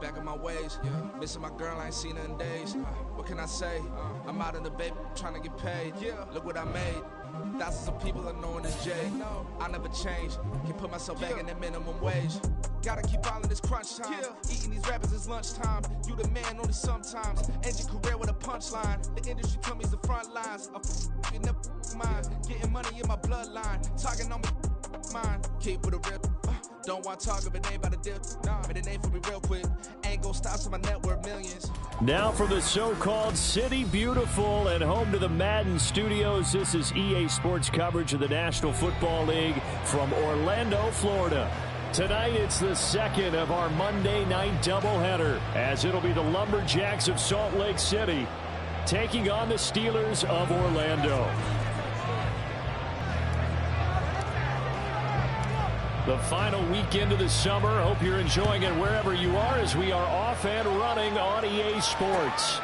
Back on my ways, missing my girl, I ain't seen her in days. What can I say? I'm out in the baby, trying to get paid. Look what I made. Thousands of people are knowing it's Jay. I never change, can put myself back in that minimum wage. Gotta keep all in this crunch time. Eating these rappers is lunchtime. You the man only sometimes. End your career with a punchline. The industry told me it's the front lines. I'm in the mind. Getting money in my bloodline. Talking on me, mine. Keep with a real. Don't want to talk if it ain't about a deal. But it ain't for me real quick. Ain't gon' stop to my net worth millions. Now from the so-called City Beautiful and home to the Madden Studios, this is EA Sports coverage of the National Football League from Orlando, Florida. Tonight, it's the second of our Monday night doubleheader, as it'll be the Lumberjacks of Salt Lake City taking on the Steelers of Orlando. The final weekend of the summer. Hope you're enjoying it wherever you are, as we are off and running on EA Sports.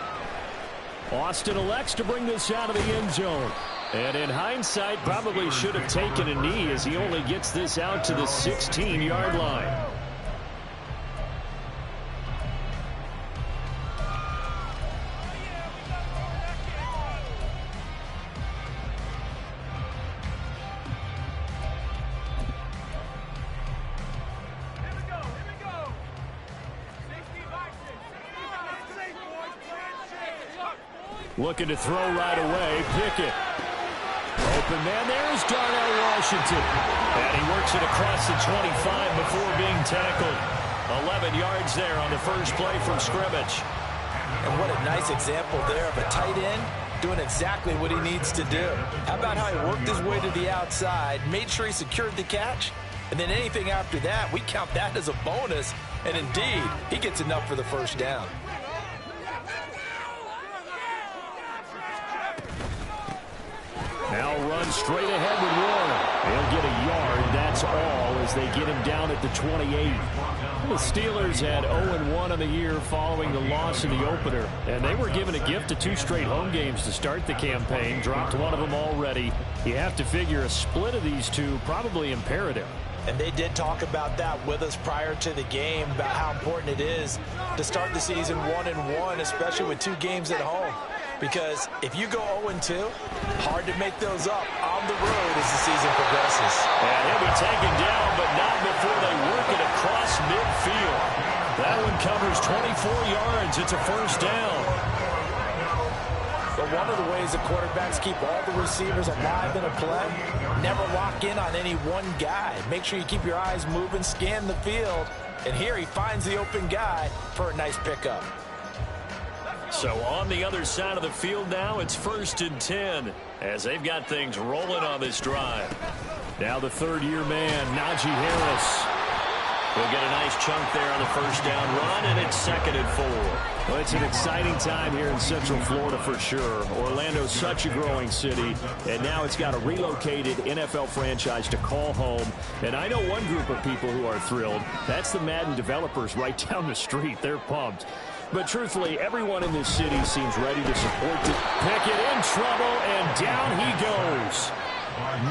Austin elects to bring this out of the end zone. And in hindsight, probably should have taken a knee, as he only gets this out to the 16-yard line. Looking to throw right away. Pickett. Open man. There's Darnell Washington. And he works it across the 25 before being tackled. 11 yards there on the first play from scrimmage. And what a nice example there of a tight end doing exactly what he needs to do. How about how he worked his way to the outside, made sure he secured the catch, and then anything after that, we count that as a bonus. And indeed, he gets enough for the first down. Now run straight ahead with Warren. He'll get a yard, that's all, as they get him down at the 28. The Steelers had 0-1 on the year following the loss in the opener, and they were given a gift of 2 straight home games to start the campaign. Dropped one of them already. You have to figure a split of these two probably imperative. And they did talk about that with us prior to the game, about how important it is to start the season 1-1, especially with 2 games at home. Because if you go 0-2, hard to make those up on the road as the season progresses. And he'll be taken down, but not before they work it across midfield. That one covers 24 yards. It's a first down. But one of the ways the quarterbacks keep all the receivers alive in a play, never lock in on any one guy. Make sure you keep your eyes moving, scan the field. And here he finds the open guy for a nice pickup. So on the other side of the field now, it's 1st and 10 as they've got things rolling on this drive. Now the third-year man, Najee Harris. He'll get a nice chunk there on the first down run, and it's 2nd and 4. Well, it's an exciting time here in Central Florida for sure. Orlando's such a growing city, and now it's got a relocated NFL franchise to call home. And I know one group of people who are thrilled. That's the Madden developers right down the street. They're pumped. But truthfully, everyone in this city seems ready to support it. Pickett in trouble, and down he goes.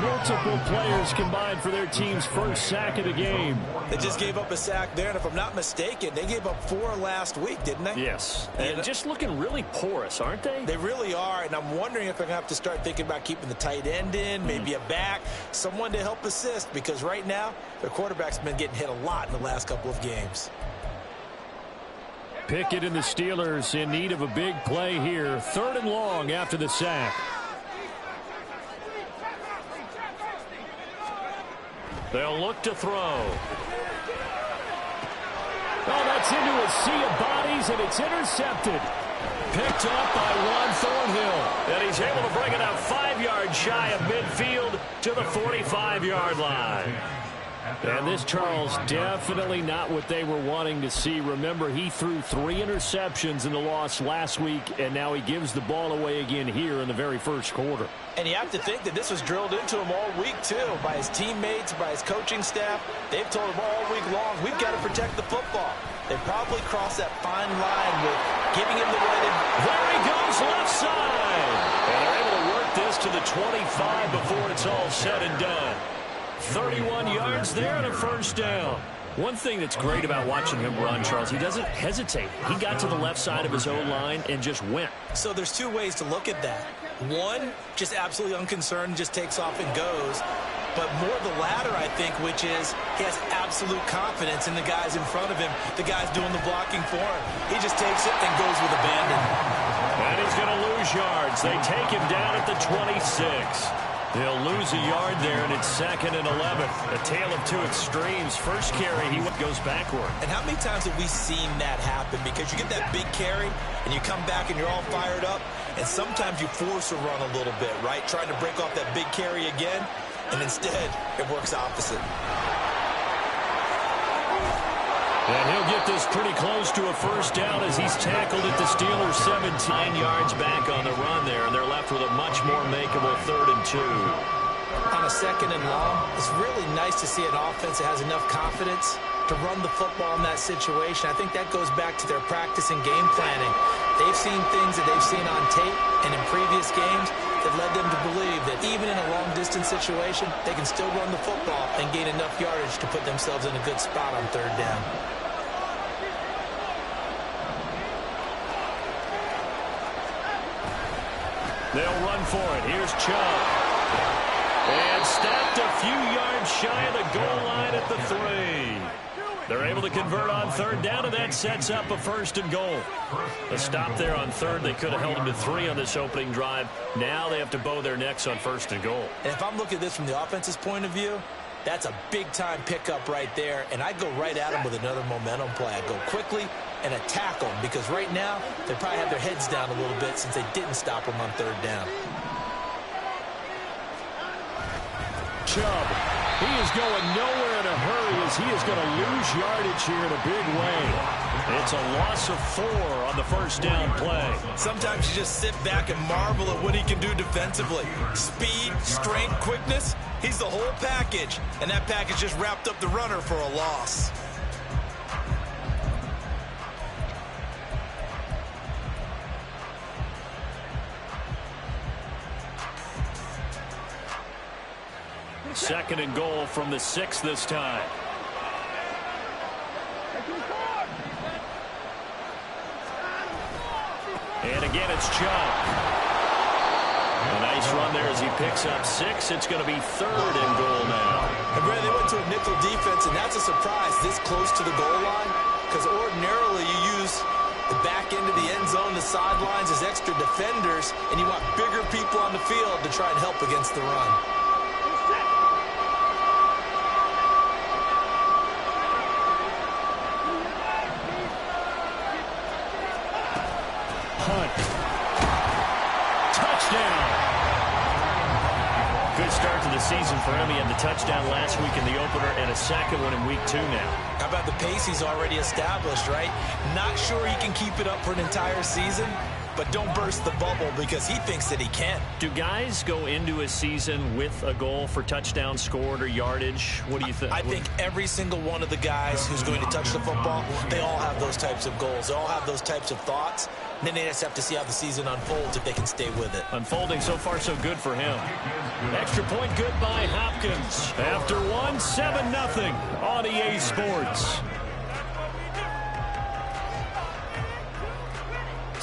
Multiple players combined for their team's first sack of the game. They just gave up a sack there, and if I'm not mistaken, they gave up 4 last week, didn't they? Yes, and just looking really porous, aren't they? They really are, and I'm wondering if I'm going to have to start thinking about keeping the tight end in, maybe a back, someone to help assist, because right now, their quarterback's been getting hit a lot in the last couple of games. Pickett and the Steelers in need of a big play here. 3rd and long after the sack. They'll look to throw. Oh, that's into a sea of bodies, and it's intercepted. Picked up by Juan Thornhill. And he's able to bring it out 5 yards shy of midfield to the 45-yard line. And this, Charles, definitely not what they were wanting to see. Remember, he threw 3 interceptions in the loss last week, and now he gives the ball away again here in the very first quarter. And you have to think that this was drilled into him all week, too, by his teammates, by his coaching staff. They've told him all week long, we've got to protect the football. They probably crossed that fine line with giving him the right. There he goes, left side. And they're able to work this to the 25 before it's all said and done. 31 yards there and a first down. One thing that's great about watching him run, Charles, he doesn't hesitate. He got to the left side of his O-line and just went. So there's two ways to look at that. One, just absolutely unconcerned, just takes off and goes. But more the latter, I think, which is he has absolute confidence in the guys in front of him, the guys doing the blocking for him. He just takes it and goes with abandon. And he's going to lose yards. They take him down at the 26. They'll lose a yard there, and it's 2nd and 11. A tale of two extremes. First carry, he goes backward. And how many times have we seen that happen? Because you get that big carry, and you come back and you're all fired up, and sometimes you force a run a little bit, right? Trying to break off that big carry again, and instead, it works opposite. And he'll get this pretty close to a first down as he's tackled at the Steelers' 17. 9 yards back on the run there, and they're left with a much more makeable 3rd and 2. On a 2nd and long, it's really nice to see an offense that has enough confidence to run the football in that situation. I think that goes back to their practice and game planning. They've seen things that they've seen on tape and in previous games that led them to believe that even in a long-distance situation, they can still run the football and gain enough yardage to put themselves in a good spot on 3rd down. They'll run for it. Here's Chubb. And stopped a few yards shy of the goal line at the 3. They're able to convert on 3rd down, and that sets up a 1st and goal. A stop there on 3rd. They could have held them to 3 on this opening drive. Now they have to bow their necks on 1st and goal. And if I'm looking at this from the offense's point of view, that's a big-time pickup right there, and I go right at them with another momentum play. I go quickly and attack them because right now they probably have their heads down a little bit since they didn't stop them on 3rd down. Chubb, he is going nowhere in a hurry as he is going to lose yardage here in a big way. It's a loss of 4 on the 1st down play. Sometimes you just sit back and marvel at what he can do defensively. Speed, strength, quickness, he's the whole package. And that package just wrapped up the runner for a loss. Second and goal from the 6 this time. And again, it's Chubb. A nice run there as he picks up 6. It's going to be 3rd and goal now. And Brad, they went to a nickel defense, and that's a surprise this close to the goal line because ordinarily you use the back end of the end zone, the sidelines as extra defenders, and you want bigger people on the field to try and help against the run. Touchdown. Good start to the season for him. He had the touchdown last week in the opener and a second one in week 2 now. How about the pace he's already established, right? Not sure he can keep it up for an entire season, but don't burst the bubble because he thinks that he can. Do guys go into a season with a goal for touchdown scored or yardage? What do you think? I think every single one of the guys who's going to touch the football, they all have those types of goals. They all have those types of thoughts. And then they just have to see how the season unfolds if they can stay with it. Unfolding so far so good for him. Extra point good by Hopkins. After 1, 7-0 on EA Sports.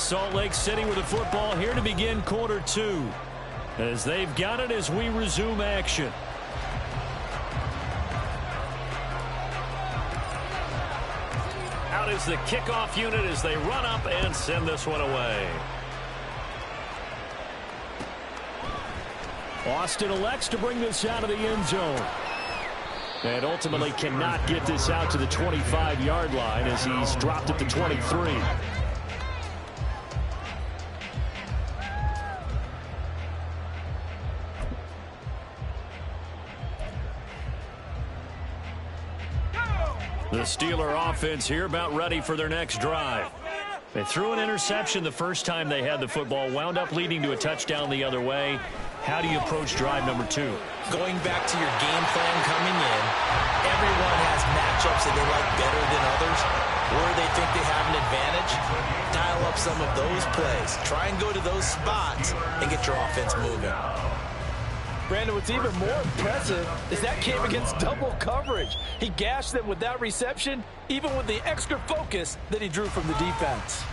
Salt Lake City with the football here to begin quarter 2. As they've got it as we resume action. Out is the kickoff unit as they run up and send this one away. Austin elects to bring this out of the end zone. And ultimately cannot get this out to the 25-yard line as he's dropped at the 23. The Steeler offense here about ready for their next drive. They threw an interception the first time they had the football, wound up leading to a touchdown the other way. How do you approach drive number 2? Going back to your game plan coming in, everyone has matchups that they like better than others, or they think they have an advantage. Dial up some of those plays. Try and go to those spots and get your offense moving. Brandon, what's even more impressive is that came against double coverage. He gashed them with that reception, even with the extra focus that he drew from the defense.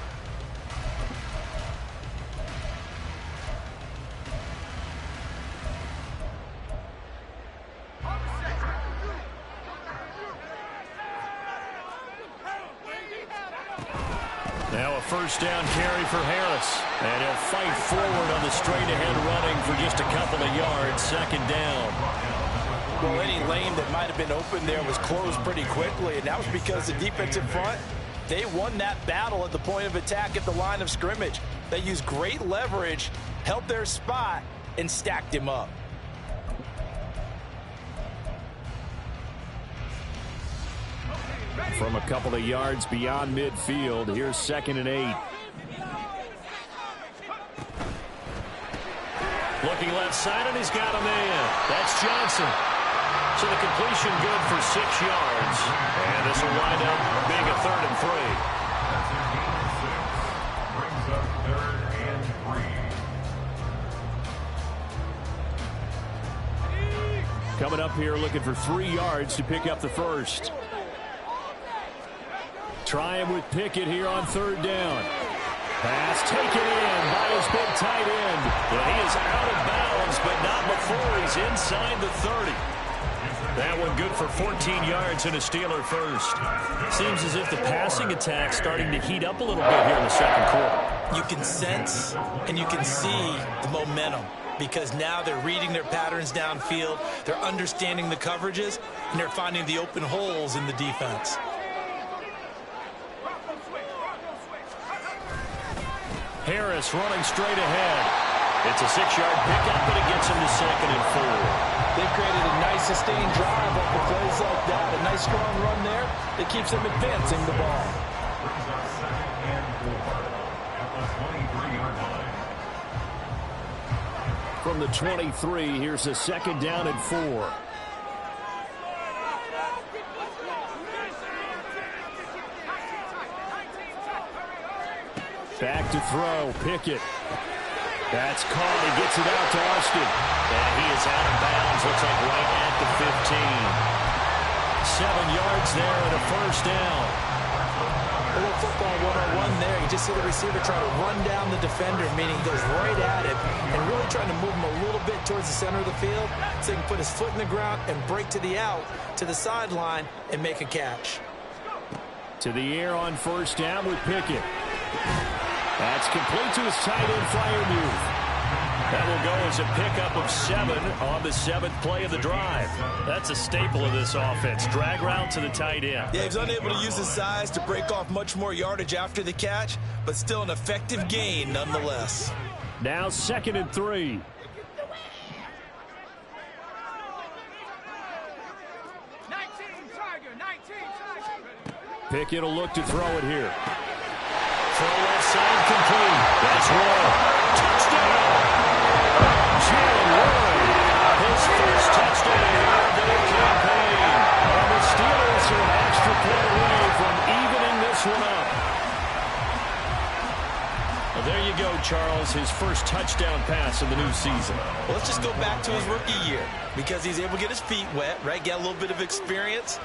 Now a first down carry for Harris. And he'll fight forward on the straight-ahead running for just a couple of yards. Second down. Well, any lane that might have been open there was closed pretty quickly, and that was because the defensive front, they won that battle at the point of attack at the line of scrimmage. They used great leverage, held their spot, and stacked him up. From a couple of yards beyond midfield, here's 2nd and 8. Looking left side, and he's got a man. That's Johnson. So the completion good for 6 yards. And this will wind up being a 3rd and 3. Coming up here looking for 3 yards to pick up the first. Trying with Pickett here on 3rd down. Pass taken in by his big tight end. But he is out of bounds, but not before he's inside the 30. That one good for 14 yards and a Steeler first. Seems as if the passing attack's starting to heat up a little bit here in the second quarter. You can sense and you can see the momentum because now they're reading their patterns downfield, they're understanding the coverages, and they're finding the open holes in the defense. Harris running straight ahead. It's a 6-yard pickup, but it gets him to 2nd and 4. They've created a nice sustained drive off the plays like that. A nice strong run there that keeps them advancing the ball. From the 23, here's a 2nd down and 4. Back to throw, Pickett. That's caught. He gets it out to Austin. And he is out of bounds. Looks like right at the 15. 7 yards there and a first down. A little football 101 there. You just see the receiver try to run down the defender, meaning he goes right at him and really trying to move him a little bit towards the center of the field so he can put his foot in the ground and break to the out, to the sideline, and make a catch. To the air on first down with Pickett. That's complete to his tight end, Freiermuth. That will go as a pickup of 7 on the 7th play of the drive. That's a staple of this offense. Drag route to the tight end. Yeah, he's unable to use his size to break off much more yardage after the catch, but still an effective gain nonetheless. Now 2nd and 3. Pickett will look to throw it here. Throw left side complete. That's Roy. Touchdown! Jalen Roy. His first touchdown of the new campaign. And the Steelers are an extra point away from evening this one up. Well, there you go, Charles. His first touchdown pass of the new season. Well, let's just go back to his rookie year because he's able to get his feet wet, right? Get a little bit of experience.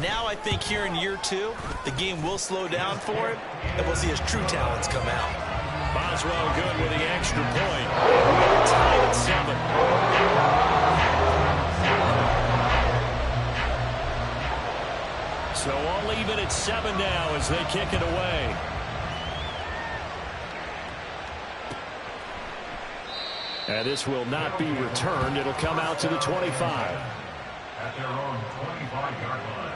Now I think here in year 2, the game will slow down for him, and we'll see his true talents come out. Boswell good with the extra point. We're tied at 7. So all even at 7 now as they kick it away. And this will not be returned. It'll come out to the 25. At their own 25-yard line.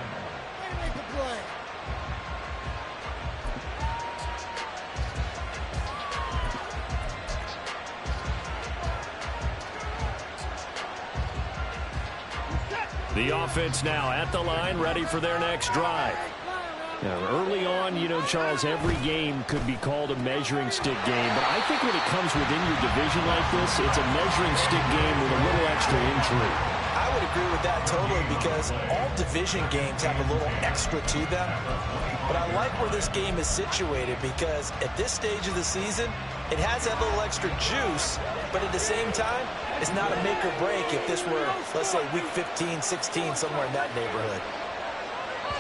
The offense now at the line, ready for their next drive. Now, early on, you know, Charles, every game could be called a measuring stick game, but I think when it comes within your division like this, it's a measuring stick game with a little extra intrigue. I would agree with that totally, because all division games have a little extra to them. But I like where this game is situated, because at this stage of the season, it has that little extra juice, but at the same time, it's not a make or break if this were, let's say, week 15, 16, somewhere in that neighborhood.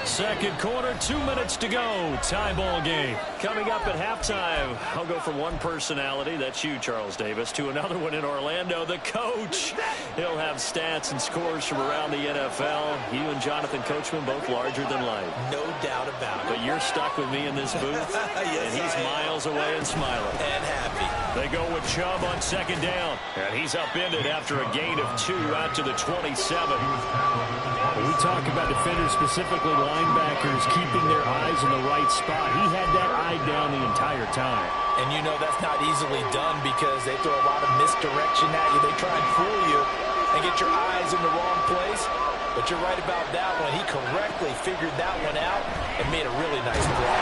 Second quarter, 2 minutes to go. Tie ball game. Coming up at halftime, I'll go from one personality, that's you, Charles Davis, to another one in Orlando, the coach. He'll have stats and scores from around the NFL. You and Jonathan Coachman both larger than life. No doubt about it. But you're stuck with me in this booth, yes, and he's miles away and smiling. And happy. They go with Chubb on second down, and he's upended after a gain of 2 out to the 27. When we talk about defenders, specifically linebackers, keeping their eyes in the right spot, he had that eye down the entire time. And you know that's not easily done, because they throw a lot of misdirection at you. They try and fool you and get your eyes in the wrong place. But you're right about that one. He correctly figured that one out and made a really nice play.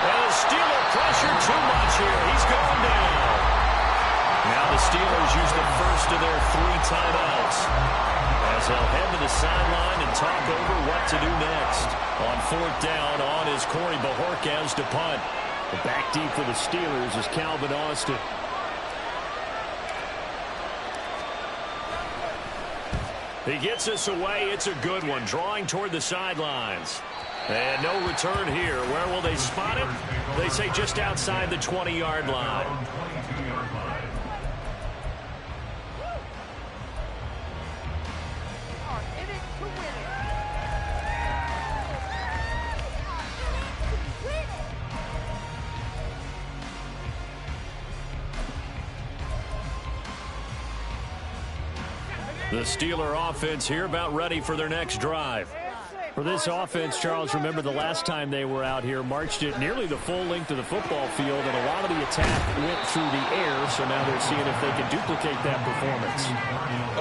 And the Steeler pressure too much here. He's going down. Now the Steelers use the first of their 3 timeouts, as they'll head to the sideline and talk over what to do next. On fourth down, on is Corey Bajorquez to punt. The back deep for the Steelers is Calvin Austin. He gets us away. It's a good one. Drawing toward the sidelines. And no return here. Where will they spot him? They say just outside the 20-yard line. The Steeler offense here about ready for their next drive. For this offense, Charles, remember the last time they were out here, marched it nearly the full length of the football field, and a lot of the attack went through the air, so now they're seeing if they can duplicate that performance.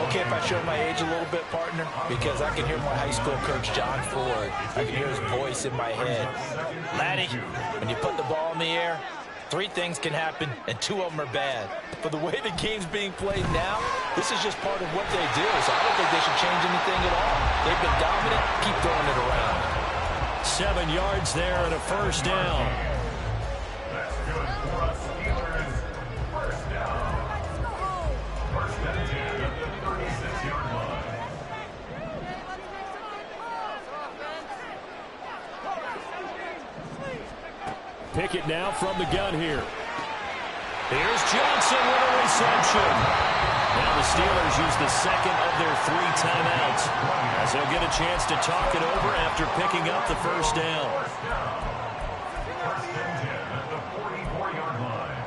Okay, if I show my age a little bit, partner, because I can hear my high school coach, John Ford. I can hear his voice in my head. Laddie, when you put the ball in the air, 3 things can happen, and 2 of them are bad. But the way the game's being played now, this is just part of what they do, so I don't think they should change anything at all. They've been dominant. Keep throwing it around. 7 yards there and a first down. That's good for us, Steelers. First down. First and 10 at the 36-yard line. Pickett now from the gun here. Here's Johnson with a reception. Now the Steelers use the second of their 3 timeouts, as they'll get a chance to talk it over after picking up the first down. First and 10 at the 44-yard line.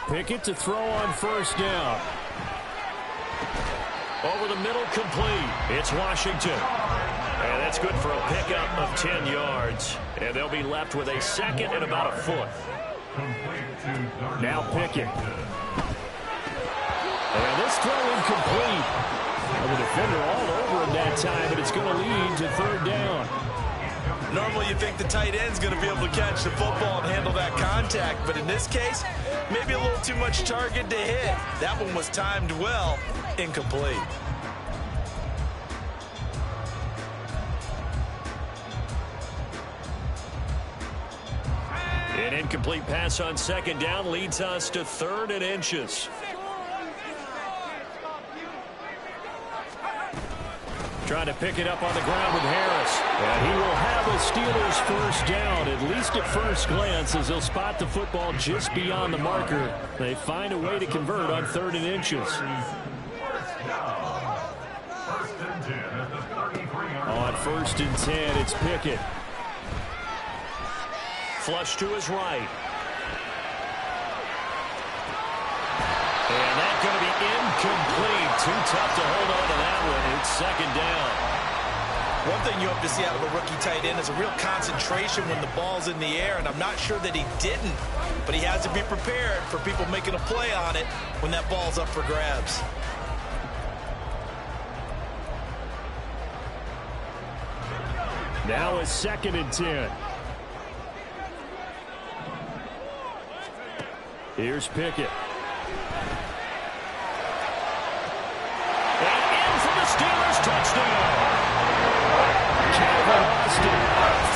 Pickett to throw on first down. Over the middle, complete. It's Washington. And that's good for a pickup of 10 yards. And they'll be left with a second and about a foot. Now Pickett. And this throw incomplete. And the defender all over him that time, but it's going to lead to third down. Normally you think the tight end's going to be able to catch the football and handle that contact, but in this case, maybe a little too much target to hit. That one was timed well, incomplete. An incomplete pass on second down leads us to 3rd and inches. Trying to pick it up on the ground with Harris. And he will have a Steelers first down, at least at first glance, as they'll spot the football just beyond the marker. They find a way to convert on 3rd and inches. On 1st and 10, it's Pickett. Flush to his right. And that's going to be incomplete. Too tough to hold on to that one. It's second down. One thing you hope to see out of a rookie tight end is a real concentration when the ball's in the air, and I'm not sure that he didn't, but he has to be prepared for people making a play on it when that ball's up for grabs. Now a 2nd and 10. Here's Pickett. And in for the Steelers touchdown. Calvin Austin,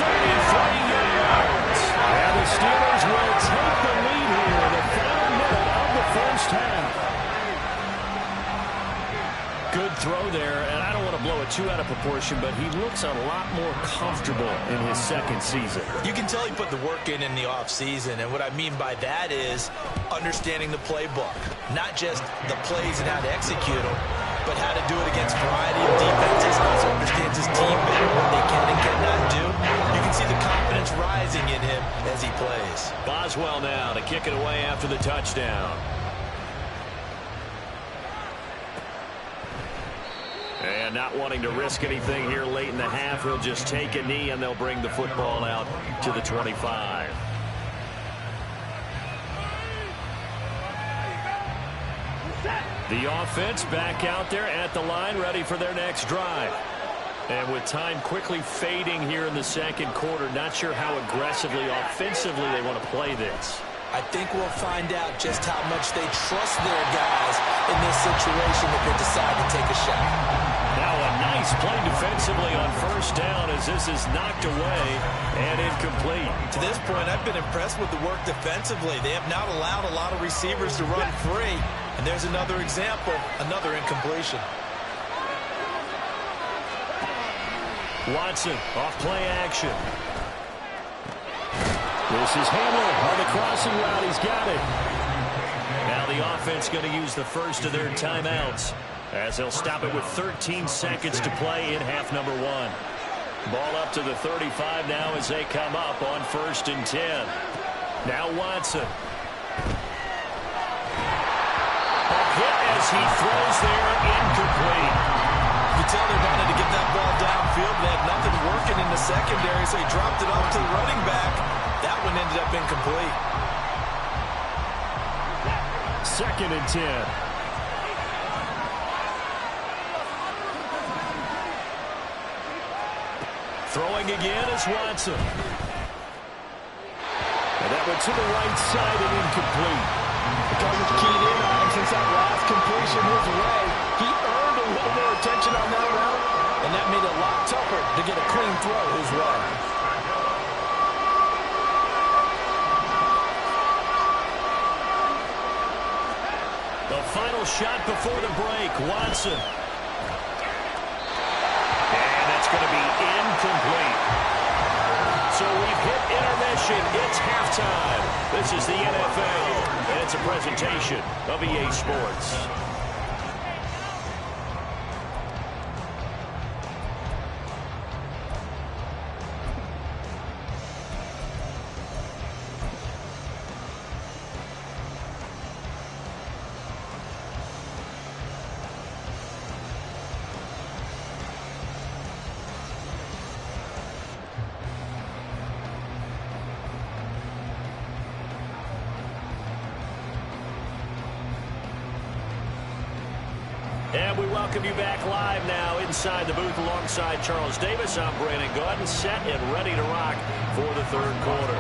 33 yards. And the Steelers will take the lead here in the final minute of the first half. Good throw there, and I don't want to blow it too out of proportion, but he looks a lot more comfortable in his second season. You can tell he put the work in the offseason, and what I mean by that is understanding the playbook. Not just the plays and how to execute them, but how to do it against a variety of defenses. Also understands his team better, what they can and cannot do. You can see the confidence rising in him as he plays. Boswell now to kick it away after the touchdown. And not wanting to risk anything here late in the half, he'll just take a knee and they'll bring the football out to the 25. The offense back out there at the line, ready for their next drive. And with time quickly fading here in the second quarter, not sure how aggressively, offensively they want to play this. I think we'll find out just how much they trust their guys in this situation if they decide to take a shot. Now a nice play defensively on first down as this is knocked away and incomplete. To this point, I've been impressed with the work defensively. They have not allowed a lot of receivers to run free. And there's another example, another incompletion. Watson off play action. This is Hamler on the crossing route. He's got it. Now the offense going to use the first of their timeouts as they'll stop it with 13 seconds to play in half number 1. Ball up to the 35 now as they come up on 1st and 10. Now Watson. A hit as he throws there, incomplete. You can tell they wanted to get that ball downfield. They had nothing working in the secondary, so he dropped it off to the running back. That one ended up incomplete. 2nd and 10. Throwing again is Watson. And that went to the right side and incomplete. The Cardinals keyed in on him since that last completion his way. He earned a little more attention on that route, and that made it a lot tougher to get a clean throw his way. The final shot before the break, Watson. And that's going to be incomplete. So we've hit intermission. It's halftime. This is the NFL, and it's a presentation of EA Sports. And we welcome you back live now inside the booth alongside Charles Davis. I'm Brandon Gaudin, set and ready to rock for the third quarter.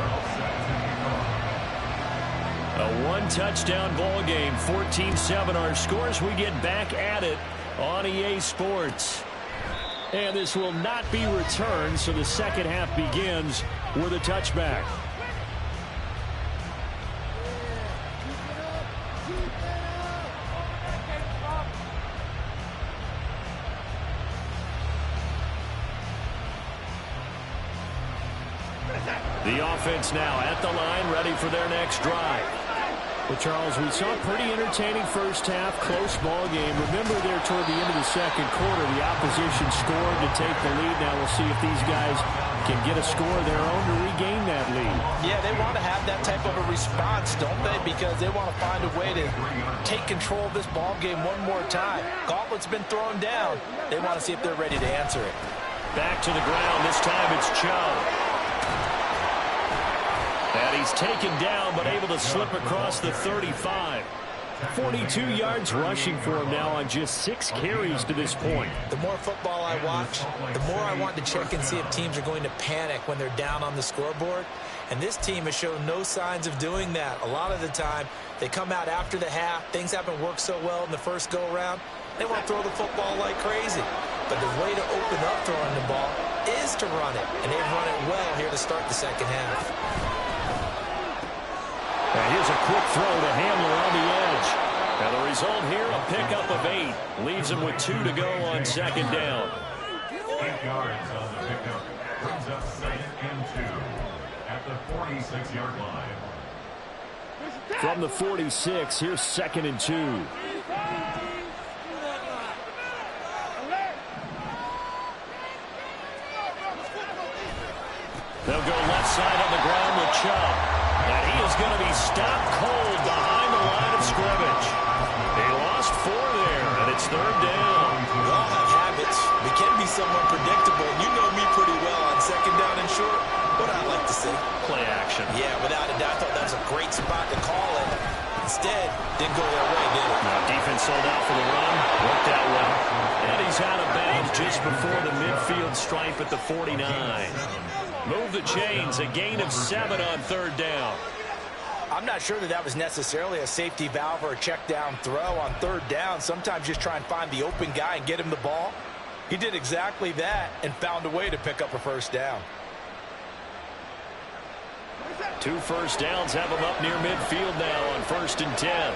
A one-touchdown ball game, 14-7 our scores. We get back at it on EA Sports. And this will not be returned, so the second half begins with a touchback. The offense now at the line, ready for their next drive. Well, Charles, we saw a pretty entertaining first half, close ball game. Remember there toward the end of the second quarter, the opposition scored to take the lead. Now we'll see if these guys can get a score of their own to regain that lead. Yeah, they want to have that type of a response, don't they? Because they want to find a way to take control of this ball game one more time. Gauntlet's been thrown down. They want to see if they're ready to answer it. Back to the ground. This time it's Chubb. And he's taken down, but able to slip across the 35. 42 yards rushing for him now on just 6 carries to this point. The more football I watch, the more I want to check and see if teams are going to panic when they're down on the scoreboard. And this team has shown no signs of doing that. A lot of the time, they come out after the half. Things haven't worked so well in the first go-around. They want to throw the football like crazy. But the way to open up throwing the ball is to run it. And they've run it well here to start the second half. And here's a quick throw to Hamler on the edge. And the result here, a pickup of 8. Leaves him with 2 to go on second down. 8 yards on the pickup. Brings up 2nd and 2 at the 46-yard line. From the 46, here's 2nd and 2. They'll go left side on the ground with Chubb. And he is going to be stopped cold behind the line of scrimmage. He lost 4 there, and it's 3rd down. We all have habits. We can be somewhat predictable. You know me pretty well on 2nd down and short. What I like to see. Play action. Yeah, without a doubt, I thought that was a great spot to call it. Instead, didn't go their way, did it? Now defense sold out for the run. Worked out well. And he's out of bounds just before the midfield stripe at the 49. Move the chains. A gain of 7 on 3rd down. I'm not sure that that was necessarily a safety valve or a check down throw on 3rd down. Sometimes just try and find the open guy and get him the ball. He did exactly that and found a way to pick up a 1st down. 2 first downs have him up near midfield now on 1st and 10.